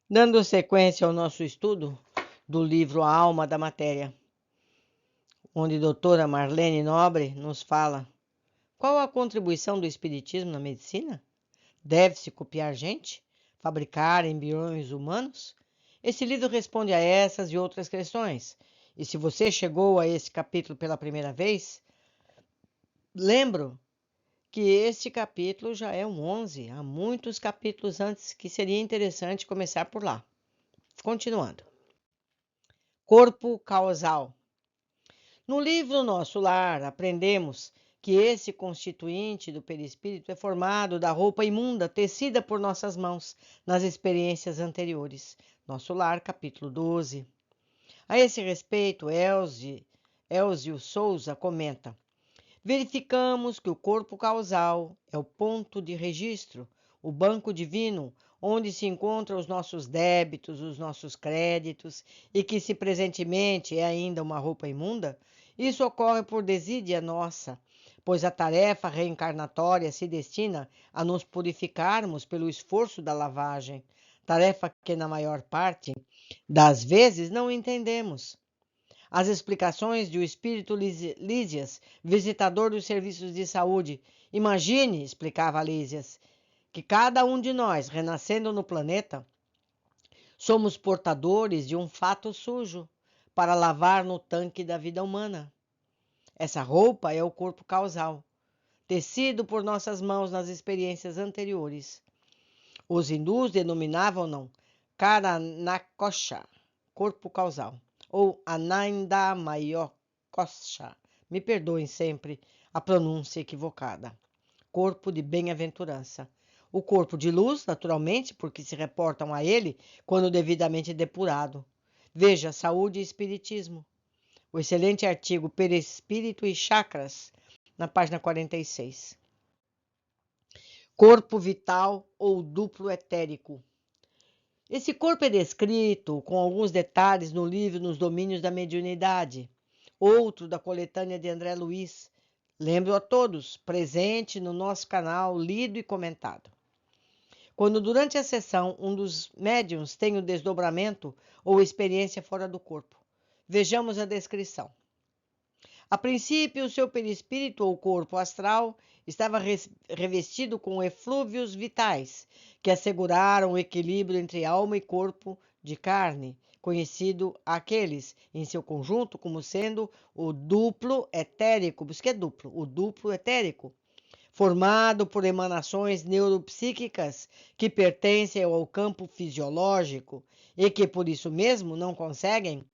Dando sequência ao nosso estudo do livro A Alma da Matéria, onde a doutora Marlene Nobre nos fala: qual a contribuição do Espiritismo na medicina? Deve-se copiar gente? Fabricar embriões humanos? Esse livro responde a essas e outras questões. E se você chegou a esse capítulo pela primeira vez, lembro que este capítulo já é um 11, há muitos capítulos antes que seria interessante começar por lá. Continuando. Corpo causal. No livro Nosso Lar, aprendemos que esse constituinte do perispírito é formado da roupa imunda tecida por nossas mãos nas experiências anteriores. Nosso Lar, capítulo 12. A esse respeito, Elzio Souza comenta: verificamos que o corpo causal é o ponto de registro, o banco divino, onde se encontram os nossos débitos, os nossos créditos, e que se presentemente é ainda uma roupa imunda, isso ocorre por desídia nossa, pois a tarefa reencarnatória se destina a nos purificarmos pelo esforço da lavagem, tarefa que na maior parte das vezes não entendemos. As explicações de o espírito Lísias, visitador dos serviços de saúde. Imagine, explicava Lísias, que cada um de nós, renascendo no planeta, somos portadores de um fato sujo para lavar no tanque da vida humana. Essa roupa é o corpo causal, tecido por nossas mãos nas experiências anteriores. Os hindus denominavam-no Karanakosha, corpo causal, ou Anandamayokosha. Me perdoem sempre a pronúncia equivocada. Corpo de bem-aventurança. O corpo de luz, naturalmente, porque se reportam a ele quando devidamente depurado. Veja Saúde e Espiritismo. O excelente artigo Perispírito e Chakras, na página 46. Corpo vital ou duplo etérico. Esse corpo é descrito com alguns detalhes no livro Nos Domínios da Mediunidade, outro da coletânea de André Luiz. Lembro a todos, presente no nosso canal, lido e comentado. Quando durante a sessão um dos médiuns tem o desdobramento ou experiência fora do corpo. Vejamos a descrição. A princípio, o seu perispírito ou corpo astral estava revestido com eflúvios vitais, que asseguraram o equilíbrio entre alma e corpo de carne, conhecido àqueles, em seu conjunto, como sendo o duplo etérico. Isso que é duplo, o duplo etérico, formado por emanações neuropsíquicas que pertencem ao campo fisiológico e que, por isso mesmo, não conseguem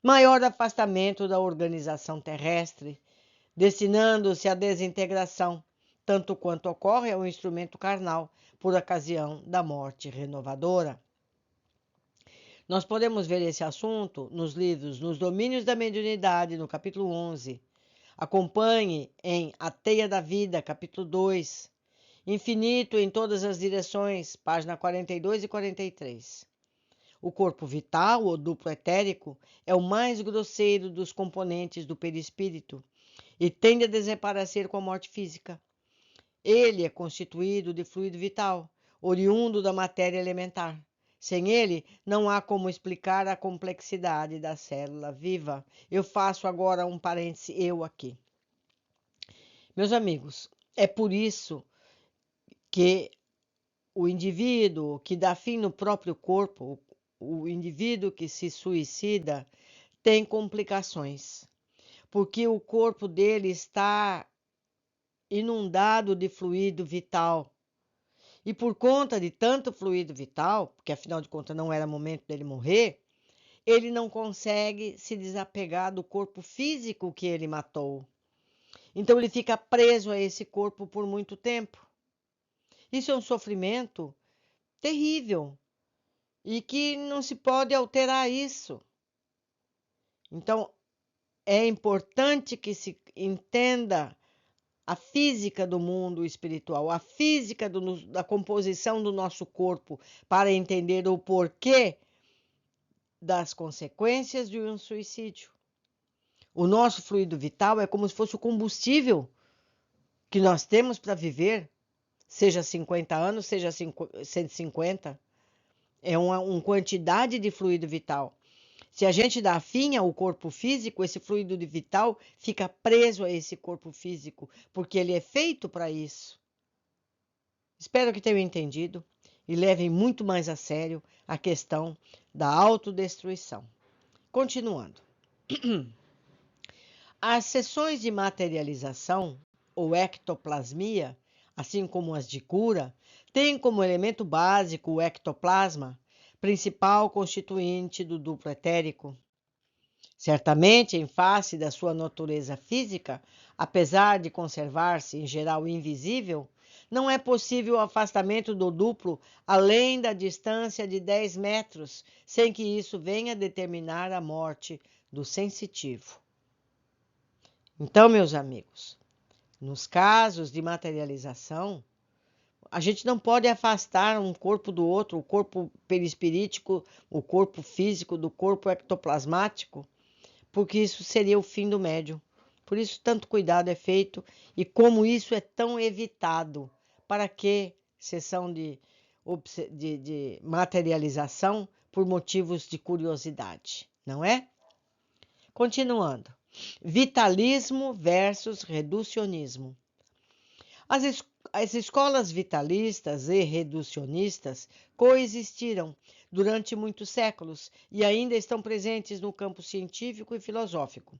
maior afastamento da organização terrestre, destinando-se à desintegração, tanto quanto ocorre ao instrumento carnal, por ocasião da morte renovadora. Nós podemos ver esse assunto nos livros Nos Domínios da Mediunidade, no capítulo 11. Acompanhe em A Teia da Vida, capítulo 2. Infinito em todas as direções, página 42 e 43. O corpo vital, ou duplo etérico, é o mais grosseiro dos componentes do perispírito e tende a desaparecer com a morte física. Ele é constituído de fluido vital, oriundo da matéria elementar. Sem ele, não há como explicar a complexidade da célula viva. Eu faço agora um parêntese, eu aqui. Meus amigos, é por isso que o indivíduo que dá fim no próprio corpo, o indivíduo que se suicida, tem complicações, porque o corpo dele está inundado de fluido vital. E por conta de tanto fluido vital, porque afinal de contas não era momento dele morrer, ele não consegue se desapegar do corpo físico que ele matou. Então ele fica preso a esse corpo por muito tempo. Isso é um sofrimento terrível e que não se pode alterar isso. Então, é importante que se entenda a física do mundo espiritual, a física da composição do nosso corpo, para entender o porquê das consequências de um suicídio. O nosso fluido vital é como se fosse o combustível que nós temos para viver, seja 50 anos, seja 150. É uma quantidade de fluido vital. Se a gente dá fim ao corpo físico, esse fluido vital fica preso a esse corpo físico, porque ele é feito para isso. Espero que tenham entendido e levem muito mais a sério a questão da autodestruição. Continuando. As sessões de materialização, ou ectoplasmia, assim como as de cura, têm como elemento básico o ectoplasma, principal constituinte do duplo etérico. Certamente, em face da sua natureza física, apesar de conservar-se em geral invisível, não é possível o afastamento do duplo além da distância de 10 metros, sem que isso venha determinar a morte do sensitivo. Então, meus amigos, nos casos de materialização, a gente não pode afastar um corpo do outro, o corpo perispirítico, o corpo físico do corpo ectoplasmático, porque isso seria o fim do médium. Por isso, tanto cuidado é feito e como isso é tão evitado. Para que sessão de materialização por motivos de curiosidade, não é? Continuando. Vitalismo versus reducionismo. As escolas vitalistas e reducionistas coexistiram durante muitos séculos e ainda estão presentes no campo científico e filosófico.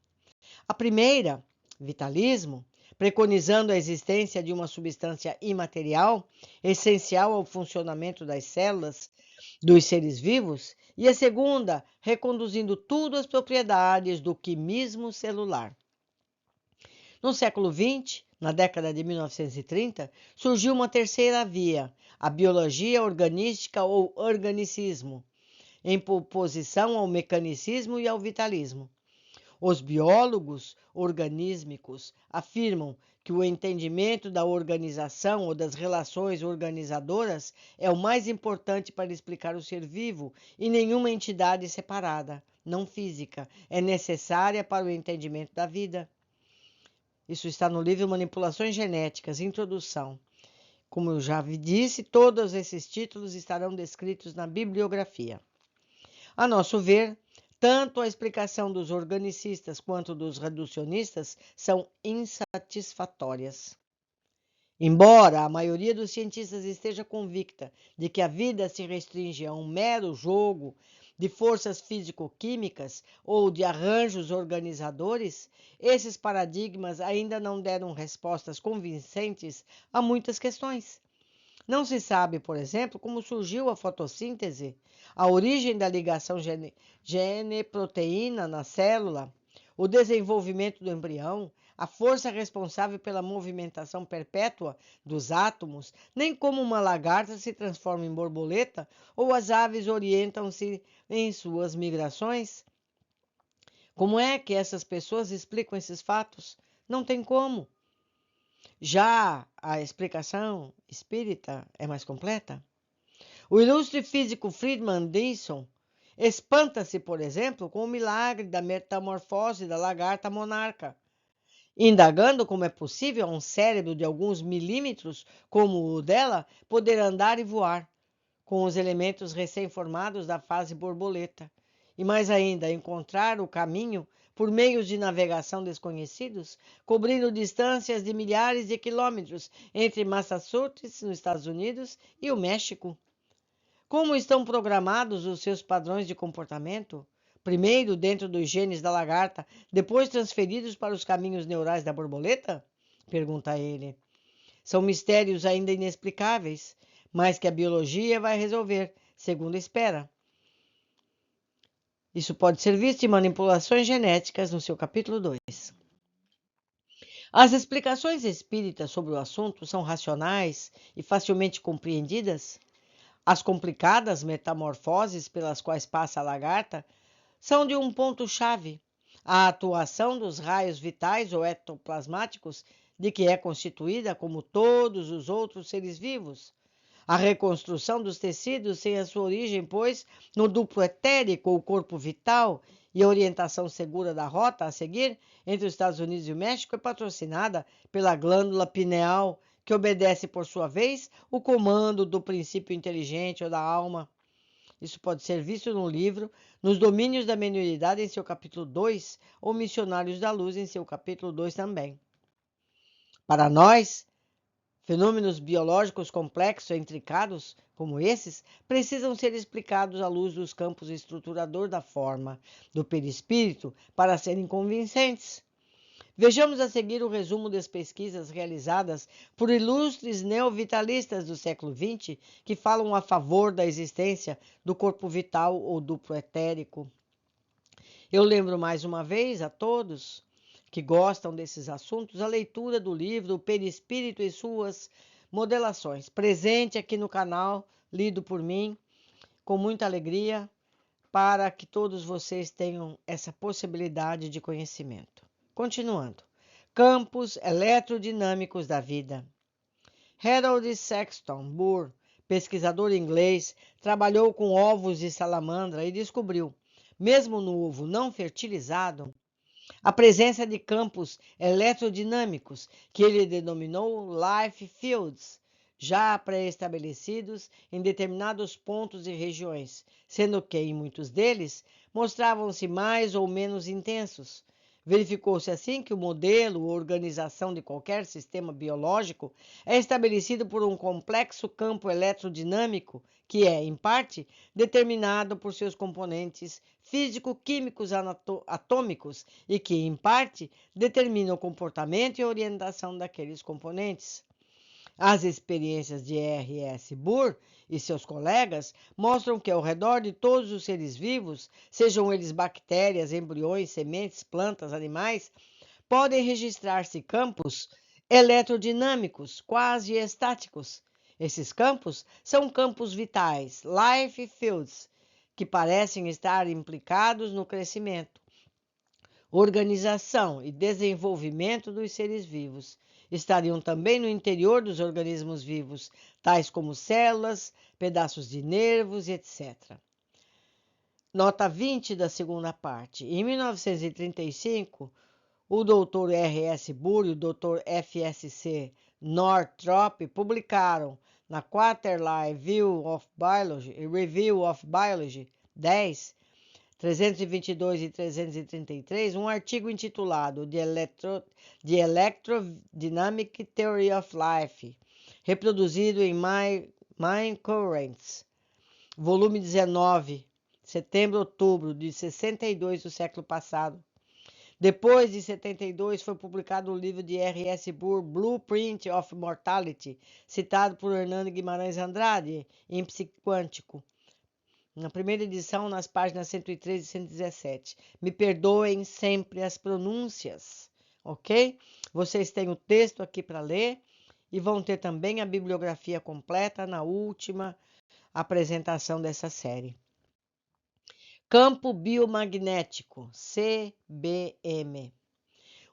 A primeira, vitalismo, preconizando a existência de uma substância imaterial, essencial ao funcionamento das células dos seres vivos, e a segunda, reconduzindo tudo às propriedades do quimismo celular. No século XX, na década de 1930, surgiu uma terceira via, a biologia organística ou organicismo, em oposição ao mecanicismo e ao vitalismo. Os biólogos organísmicos afirmam que o entendimento da organização ou das relações organizadoras é o mais importante para explicar o ser vivo e nenhuma entidade separada, não física, é necessária para o entendimento da vida. Isso está no livro Manipulações Genéticas, Introdução. Como eu já disse, todos esses títulos estarão descritos na bibliografia. A nosso ver, tanto a explicação dos organicistas quanto dos reducionistas são insatisfatórias. Embora a maioria dos cientistas esteja convicta de que a vida se restringe a um mero jogo de forças físico-químicas ou de arranjos organizadores, esses paradigmas ainda não deram respostas convincentes a muitas questões. Não se sabe, por exemplo, como surgiu a fotossíntese, a origem da ligação gene-proteína na célula, o desenvolvimento do embrião, a força responsável pela movimentação perpétua dos átomos, nem como uma lagarta se transforma em borboleta ou as aves orientam-se em suas migrações. Como é que essas pessoas explicam esses fatos? Não tem como. Já a explicação espírita é mais completa. O ilustre físico Friedman Dyson espanta-se, por exemplo, com o milagre da metamorfose da lagarta monarca, indagando como é possível a um cérebro de alguns milímetros como o dela poder andar e voar, com os elementos recém-formados da fase borboleta, e mais ainda, encontrar o caminho por meios de navegação desconhecidos, cobrindo distâncias de milhares de quilômetros entre Massachusetts, nos Estados Unidos, e o México. Como estão programados os seus padrões de comportamento? Primeiro dentro dos genes da lagarta, depois transferidos para os caminhos neurais da borboleta? Pergunta ele. São mistérios ainda inexplicáveis, mas que a biologia vai resolver, segundo espera. Isso pode ser visto em Manipulações Genéticas, no seu capítulo 2. As explicações espíritas sobre o assunto são racionais e facilmente compreendidas? As complicadas metamorfoses pelas quais passa a lagarta são de um ponto-chave: a atuação dos raios vitais ou ectoplasmáticos de que é constituída, como todos os outros seres vivos. A reconstrução dos tecidos tem a sua origem, pois, no duplo etérico, ou corpo vital, e a orientação segura da rota a seguir entre os Estados Unidos e o México é patrocinada pela glândula pineal, que obedece, por sua vez, o comando do princípio inteligente ou da alma. Isso pode ser visto no livro Nos Domínios da Mediunidade, em seu capítulo 2, ou Missionários da Luz, em seu capítulo 2 também. Para nós, fenômenos biológicos complexos e intricados, como esses, precisam ser explicados à luz dos campos estruturador da forma do perispírito para serem convincentes. Vejamos a seguir o resumo das pesquisas realizadas por ilustres neovitalistas do século XX que falam a favor da existência do corpo vital ou duplo etérico. Eu lembro mais uma vez a todos que gostam desses assuntos a leitura do livro O Perispírito e Suas Modelações, presente aqui no canal, lido por mim com muita alegria, para que todos vocês tenham essa possibilidade de conhecimento. Continuando. Campos eletrodinâmicos da vida. Harold Sexton Burr, pesquisador inglês, trabalhou com ovos de salamandra e descobriu, mesmo no ovo não fertilizado, a presença de campos eletrodinâmicos, que ele denominou life fields, já pré-estabelecidos em determinados pontos e regiões, sendo que, em muitos deles, mostravam-se mais ou menos intensos. Verificou-se assim que o modelo ou organização de qualquer sistema biológico é estabelecido por um complexo campo eletrodinâmico que é, em parte, determinado por seus componentes físico-químicos atômicos e que, em parte, determina o comportamento e orientação daqueles componentes. As experiências de R.S. Burr e seus colegas mostram que ao redor de todos os seres vivos, sejam eles bactérias, embriões, sementes, plantas, animais, podem registrar-se campos eletrodinâmicos, quase estáticos. Esses campos são campos vitais, life fields, que parecem estar implicados no crescimento, organização e desenvolvimento dos seres vivos. Estariam também no interior dos organismos vivos, tais como células, pedaços de nervos, etc. Nota 20 da segunda parte. Em 1935, o Dr. R.S. Burr e o Dr. F.S.C. Northrop publicaram na Quarterly Review of Biology 10, 322 e 333, um artigo intitulado The Electrodynamic Theory of Life, reproduzido em Mind Currents, volume 19, setembro-outubro de 62 do século passado. Depois de 72, foi publicado o livro de R.S. Burr, Blueprint of Mortality, citado por Hernando Guimarães Andrade, em Psiquântico, na primeira edição, nas páginas 113 e 117. Me perdoem sempre as pronúncias, ok? Vocês têm o texto aqui para ler e vão ter também a bibliografia completa na última apresentação dessa série. Campo biomagnético, CBM.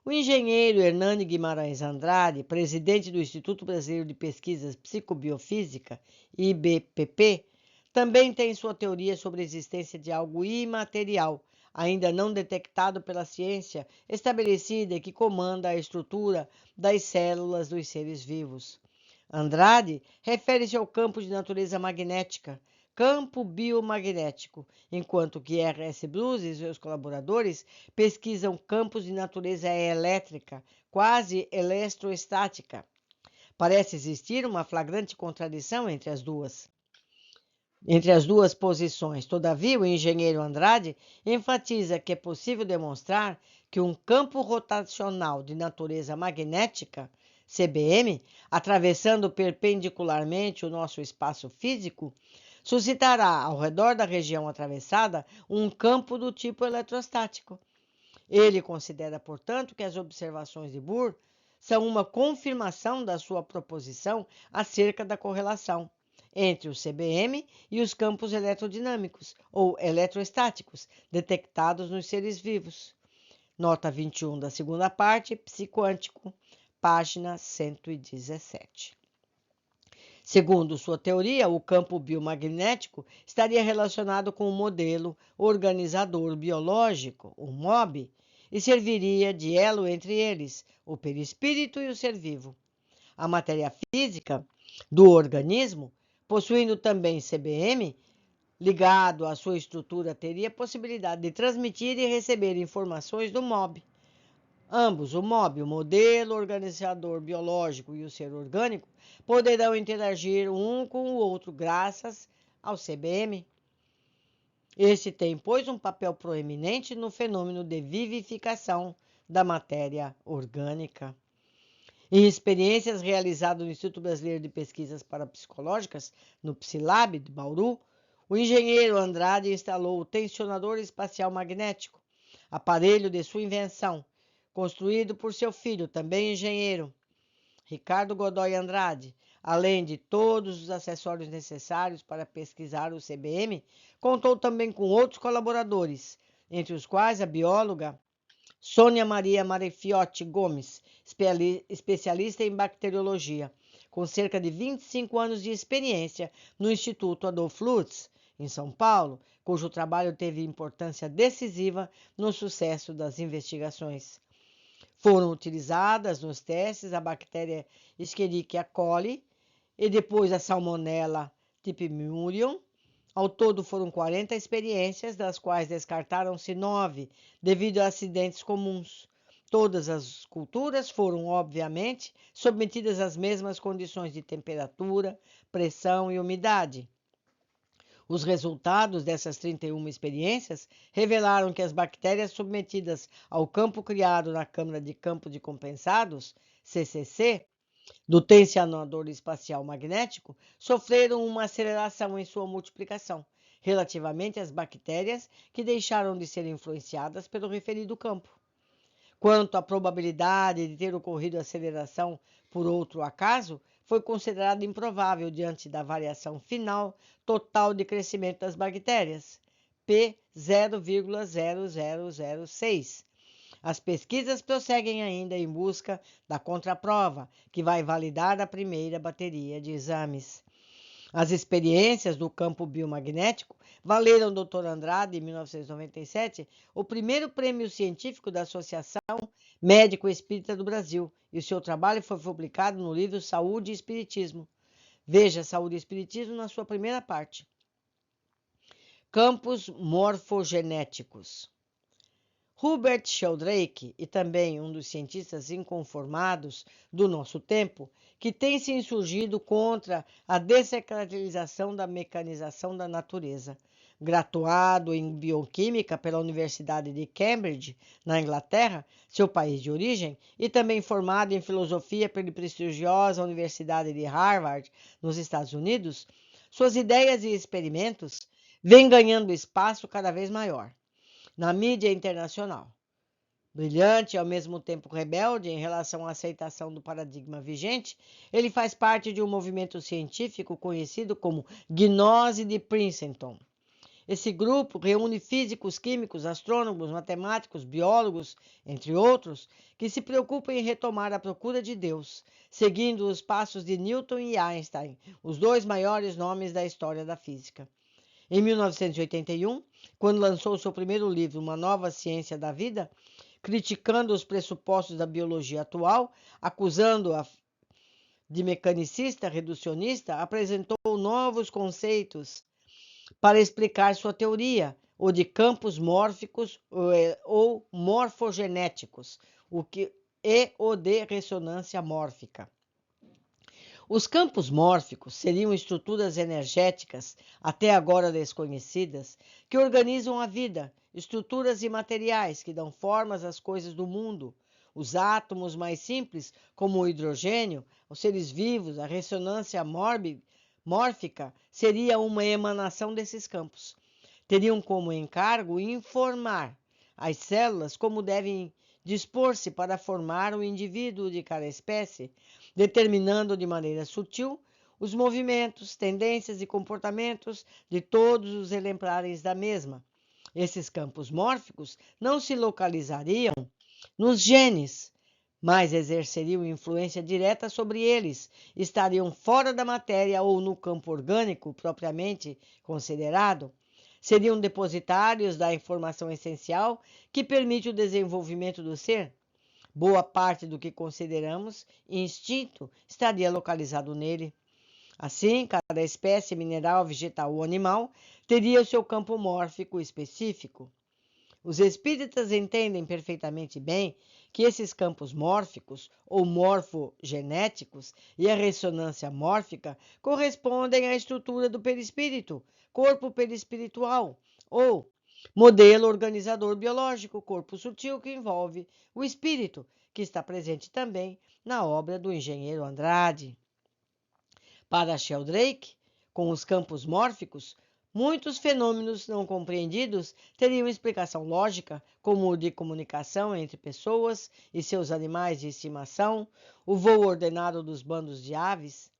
O engenheiro Hernani Guimarães Andrade, presidente do Instituto Brasileiro de Pesquisas Psicobiofísica, IBPP, também tem sua teoria sobre a existência de algo imaterial, ainda não detectado pela ciência estabelecida e que comanda a estrutura das células dos seres vivos. Andrade refere-se ao campo de natureza magnética, campo biomagnético, enquanto que R.S. Blues e seus colaboradores pesquisam campos de natureza elétrica, quase eletroestática. Parece existir uma flagrante contradição entre as duas posições. Todavia, o engenheiro Andrade enfatiza que é possível demonstrar que um campo rotacional de natureza magnética, CBM, atravessando perpendicularmente o nosso espaço físico, suscitará, ao redor da região atravessada, um campo do tipo eletrostático. Ele considera, portanto, que as observações de Burr são uma confirmação da sua proposição acerca da correlação entre o CBM e os campos eletrodinâmicos ou eletrostáticos detectados nos seres vivos. Nota 21 da segunda parte, Psiquântico, página 117. Segundo sua teoria, o campo biomagnético estaria relacionado com o modelo organizador biológico, o MOB, e serviria de elo entre eles, o perispírito e o ser vivo. A matéria física do organismo, possuindo também CBM, ligado à sua estrutura, teria a possibilidade de transmitir e receber informações do MOB. Ambos, o MOB, o modelo organizador biológico, e o ser orgânico, poderão interagir um com o outro graças ao CBM. Este tem, pois, um papel proeminente no fenômeno de vivificação da matéria orgânica. Em experiências realizadas no Instituto Brasileiro de Pesquisas Parapsicológicas, no PSILAB de Bauru, o engenheiro Andrade instalou o tensionador espacial magnético, aparelho de sua invenção, construído por seu filho, também engenheiro, Ricardo Godoy Andrade. Além de todos os acessórios necessários para pesquisar o CBM, contou também com outros colaboradores, entre os quais a bióloga Sônia Maria Marefiotti Gomes, especialista em bacteriologia, com cerca de 25 anos de experiência no Instituto Adolf Lutz, em São Paulo, cujo trabalho teve importância decisiva no sucesso das investigações. Foram utilizadas nos testes a bactéria Escherichia coli e depois a Salmonella typhimurium. Ao todo foram 40 experiências, das quais descartaram-se 9 devido a acidentes comuns. Todas as culturas foram, obviamente, submetidas às mesmas condições de temperatura, pressão e umidade. Os resultados dessas 31 experiências revelaram que as bactérias submetidas ao campo criado na Câmara de Campo de Compensados, CCC, do tensionador espacial magnético, sofreram uma aceleração em sua multiplicação, relativamente às bactérias que deixaram de ser influenciadas pelo referido campo. Quanto à probabilidade de ter ocorrido aceleração por outro acaso, foi considerado improvável diante da variação final total de crescimento das bactérias, P 0,0006. As pesquisas prosseguem ainda em busca da contraprova, que vai validar a primeira bateria de exames. As experiências do campo biomagnético valeram ao Dr. Andrade, em 1997, o primeiro prêmio científico da Associação Médico Espírita do Brasil, e o seu trabalho foi publicado no livro Saúde e Espiritismo. Veja Saúde e Espiritismo na sua primeira parte. Campos morfogenéticos. Hubert Sheldrake, e também um dos cientistas inconformados do nosso tempo, que tem se insurgido contra a desacralização da mecanização da natureza. Graduado em bioquímica pela Universidade de Cambridge, na Inglaterra, seu país de origem, e também formado em filosofia pela prestigiosa Universidade de Harvard, nos Estados Unidos, suas ideias e experimentos vêm ganhando espaço cada vez maior na mídia internacional. Brilhante e ao mesmo tempo rebelde em relação à aceitação do paradigma vigente, ele faz parte de um movimento científico conhecido como Gnose de Princeton. Esse grupo reúne físicos, químicos, astrônomos, matemáticos, biólogos, entre outros, que se preocupam em retomar a procura de Deus, seguindo os passos de Newton e Einstein, os dois maiores nomes da história da física. Em 1981, quando lançou seu primeiro livro, Uma Nova Ciência da Vida, criticando os pressupostos da biologia atual, acusando-a de mecanicista, reducionista, apresentou novos conceitos para explicar sua teoria, o de campos mórficos ou morfogenéticos, e o de ressonância mórfica. Os campos mórficos seriam estruturas energéticas, até agora desconhecidas, que organizam a vida, estruturas imateriais que dão formas às coisas do mundo. Os átomos mais simples, como o hidrogênio, os seres vivos, a ressonância mórfica, seria uma emanação desses campos. Teriam como encargo informar as células como devem dispor-se para formar o indivíduo de cada espécie, determinando de maneira sutil os movimentos, tendências e comportamentos de todos os exemplares da mesma. Esses campos mórficos não se localizariam nos genes, mas exerceriam influência direta sobre eles, estariam fora da matéria ou no campo orgânico propriamente considerado. Seriam depositários da informação essencial que permite o desenvolvimento do ser. Boa parte do que consideramos instinto estaria localizado nele. Assim, cada espécie mineral, vegetal ou animal teria o seu campo mórfico específico. Os espíritas entendem perfeitamente bem que esses campos mórficos ou morfogenéticos e a ressonância mórfica correspondem à estrutura do perispírito, corpo perispiritual, ou modelo organizador biológico, corpo sutil que envolve o espírito, que está presente também na obra do engenheiro Andrade. Para Sheldrake, com os campos mórficos, muitos fenômenos não compreendidos teriam explicação lógica, como o de comunicação entre pessoas e seus animais de estimação, o voo ordenado dos bandos de aves.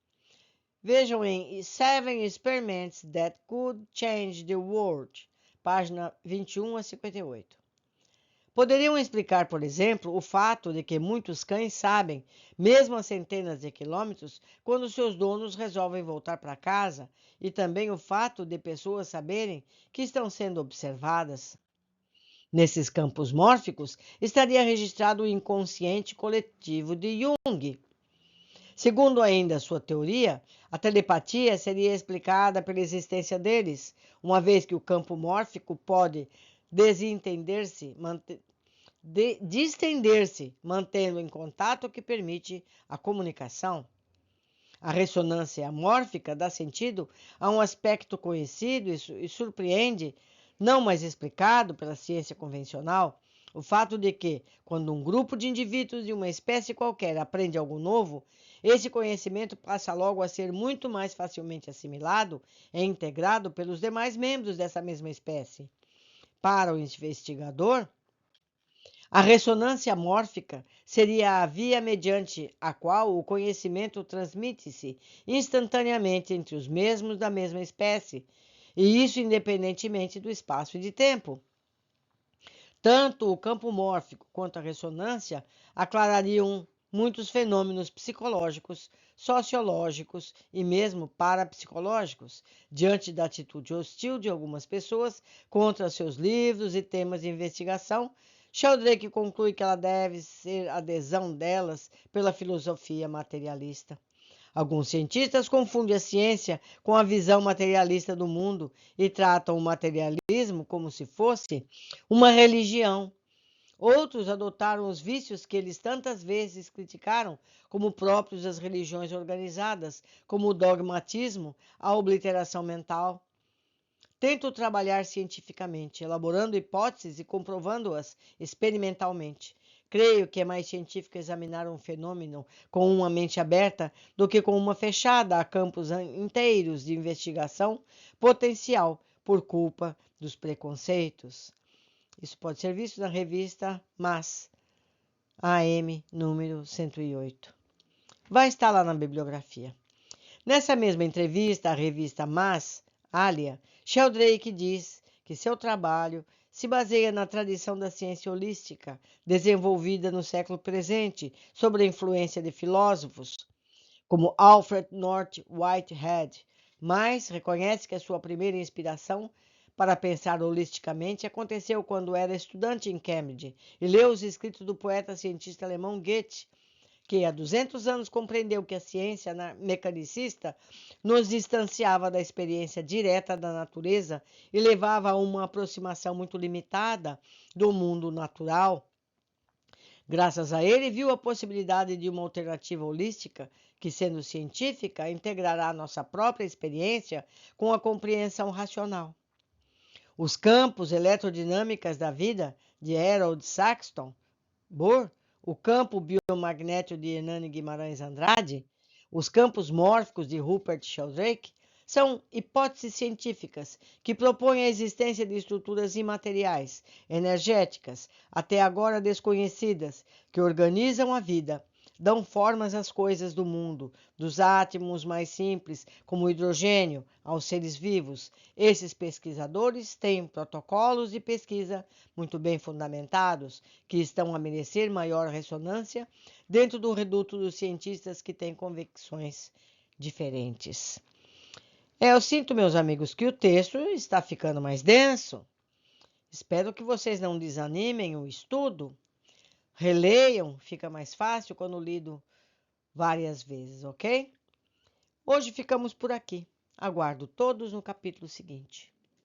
Vejam em Seven Experiments That Could Change the World, página 21 a 58. Poderiam explicar, por exemplo, o fato de que muitos cães sabem, mesmo a centenas de quilômetros, quando seus donos resolvem voltar para casa, e também o fato de pessoas saberem que estão sendo observadas. Nesses campos mórficos estaria registrado o inconsciente coletivo de Jung. Segundo ainda sua teoria, a telepatia seria explicada pela existência deles, uma vez que o campo mórfico pode distender-se, mantendo em contato que permite a comunicação. A ressonância mórfica dá sentido a um aspecto conhecido e surpreende, não mais explicado pela ciência convencional, o fato de que, quando um grupo de indivíduos de uma espécie qualquer aprende algo novo, esse conhecimento passa logo a ser muito mais facilmente assimilado e integrado pelos demais membros dessa mesma espécie. Para o investigador, a ressonância mórfica seria a via mediante a qual o conhecimento transmite-se instantaneamente entre os mesmos da mesma espécie, e isso independentemente do espaço e de tempo. Tanto o campo mórfico quanto a ressonância aclarariam muitos fenômenos psicológicos, sociológicos e mesmo parapsicológicos, diante da atitude hostil de algumas pessoas contra seus livros e temas de investigação. Sheldrake conclui que ela deve ser a adesão delas pela filosofia materialista. Alguns cientistas confundem a ciência com a visão materialista do mundo e tratam o materialismo como se fosse uma religião. Outros adotaram os vícios que eles tantas vezes criticaram como próprios das religiões organizadas, como o dogmatismo, a obliteração mental. Tento trabalhar cientificamente, elaborando hipóteses e comprovando-as experimentalmente. Creio que é mais científico examinar um fenômeno com uma mente aberta do que com uma fechada a campos inteiros de investigação potencial por culpa dos preconceitos. Isso pode ser visto na revista Mas, AM, número 108. Vai estar lá na bibliografia. Nessa mesma entrevista à revista Mas, Alia, Sheldrake diz que seu trabalho se baseia na tradição da ciência holística, desenvolvida no século presente, sob a influência de filósofos como Alfred North Whitehead, mas reconhece que a sua primeira inspiração para pensar holisticamente aconteceu quando era estudante em Cambridge e leu os escritos do poeta cientista alemão Goethe, que há 200 anos compreendeu que a ciência mecanicista nos distanciava da experiência direta da natureza e levava a uma aproximação muito limitada do mundo natural. Graças a ele, viu a possibilidade de uma alternativa holística que, sendo científica, integrará nossa própria experiência com a compreensão racional. Os campos eletrodinâmicos da vida, de Harold Saxton Burr, o campo biomagnético de Hernani Guimarães Andrade, os campos mórficos de Rupert Sheldrake, são hipóteses científicas que propõem a existência de estruturas imateriais, energéticas, até agora desconhecidas, que organizam a vida, dão formas às coisas do mundo, dos átomos mais simples, como o hidrogênio, aos seres vivos. Esses pesquisadores têm protocolos de pesquisa muito bem fundamentados, que estão a merecer maior ressonância dentro do reduto dos cientistas que têm convicções diferentes. Eu sinto, meus amigos, que o texto está ficando mais denso. Espero que vocês não desanimem o estudo. Releiam, fica mais fácil quando lido várias vezes, ok? Hoje ficamos por aqui. Aguardo todos no capítulo seguinte.